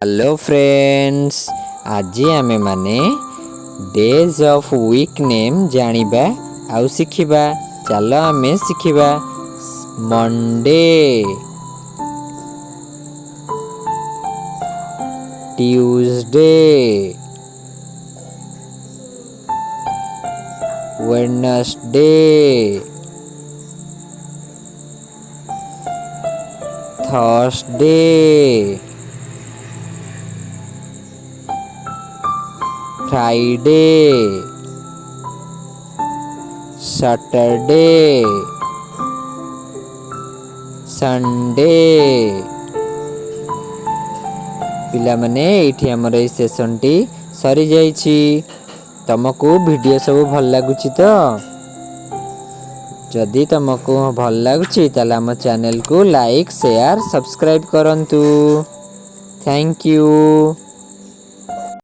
Hello friends, आज आमे माने डेज ऑफ वीक नेम जानिबा आउ शिखिबा। चलो आमे शिखिबा। Monday, Tuesday, Wednesday, Thursday, Friday, Saturday, Sunday. पिला माने एठी हमर ए सेशन टी सरी जाईछि। तुमको वीडियो सब भल लागुछि तो? जदि तुमको भल लागुछि ताले हम चैनल को लाइक शेयर सब्सक्राइब करंतु। Thank you.